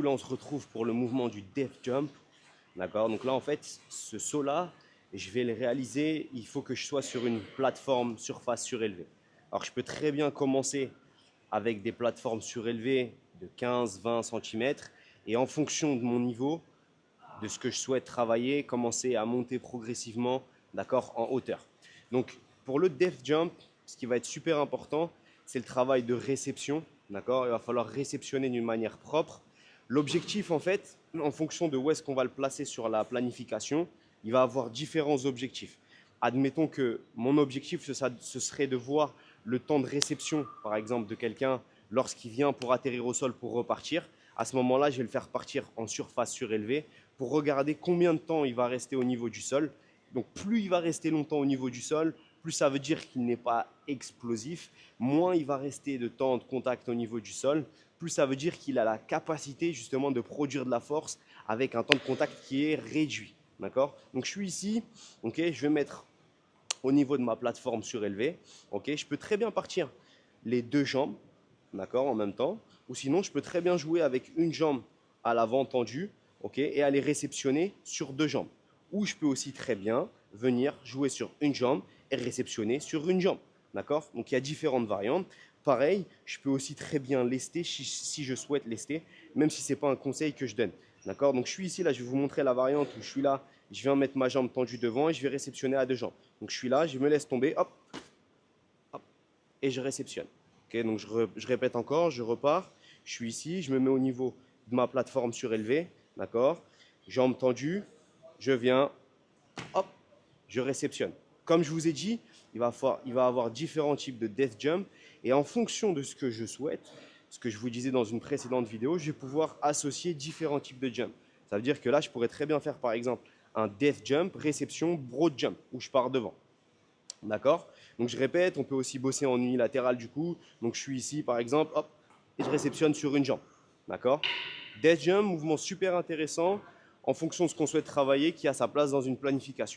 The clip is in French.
Là, on se retrouve pour le mouvement du death jump. D'accord. Donc là, en fait, ce saut-là, je vais le réaliser. Il faut que je sois sur une plateforme surface surélevée. Alors, je peux très bien commencer avec des plateformes surélevées de 15-20 cm et en fonction de mon niveau, de ce que je souhaite travailler, commencer à monter progressivement, d'accord, en hauteur. Donc, pour le death jump, ce qui va être super important, c'est le travail de réception, d'accord. Il va falloir réceptionner d'une manière propre. L'objectif, en fait, en fonction de où est-ce qu'on va le placer sur la planification, il va avoir différents objectifs. Admettons que mon objectif, ce serait de voir le temps de réception, par exemple, de quelqu'un lorsqu'il vient pour atterrir au sol pour repartir. À ce moment-là, je vais le faire partir en surface surélevée pour regarder combien de temps il va rester au niveau du sol. Donc plus il va rester longtemps au niveau du sol, plus ça veut dire qu'il n'est pas explosif, moins il va rester de temps de contact au niveau du sol, plus ça veut dire qu'il a la capacité justement de produire de la force avec un temps de contact qui est réduit. D'accord. Donc je suis ici, ok, je vais mettre au niveau de ma plateforme surélevée, ok, je peux très bien partir les deux jambes, d'accord, en même temps, ou sinon je peux très bien jouer avec une jambe à l'avant tendue, ok, et aller réceptionner sur deux jambes. Ou je peux aussi très bien venir jouer sur une jambe et réceptionner sur une jambe, d'accord. Donc il y a différentes variantes. Pareil, je peux aussi très bien lester si je souhaite lester, même si ce n'est pas un conseil que je donne. D'accord. Donc je suis ici, là, je vais vous montrer la variante où je suis là, je viens mettre ma jambe tendue devant et je vais réceptionner à deux jambes. Donc je suis là, je me laisse tomber, hop, hop, et je réceptionne. Okay, donc je répète encore, je repars, je suis ici, je me mets au niveau de ma plateforme surélevée, d'accord. Jambes tendues, je viens, hop, je réceptionne. Comme je vous ai dit, il va y avoir différents types de death jump et en fonction de ce que je souhaite, ce que je vous disais dans une précédente vidéo, je vais pouvoir associer différents types de jump. Ça veut dire que là, je pourrais très bien faire par exemple un death jump, réception, broad jump, où je pars devant. D'accord. Donc je répète, on peut aussi bosser en unilatéral du coup. Donc je suis ici par exemple, hop, et je réceptionne sur une jambe. D'accord. Death jump, mouvement super intéressant en fonction de ce qu'on souhaite travailler qui a sa place dans une planification.